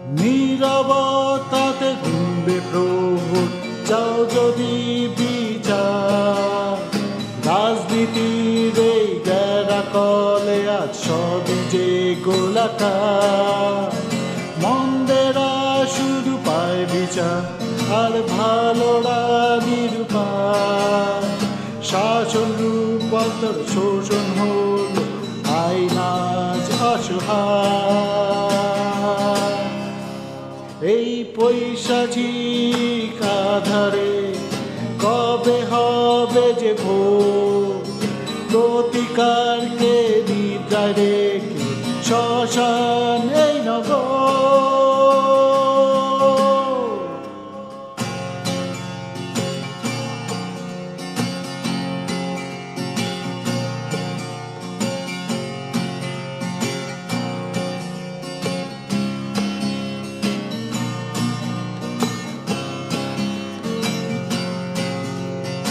নীরবতাতে ঘুমবে প্রভু চাও যদি বিচার। রাজনীতির এই গেরা কলে আজ সবই যে গোলাকার। মন্দেরা শুধু পায় বিচার আর ভালোরা নিরুপায়। শাসন রূপান্তর শোষণ হল আইন আজ অসহায়। এই পৈশাচিক আধারে কবে হবে যে ভোর? প্রতিকারকে নিদ্রায় রেখে শ্মশান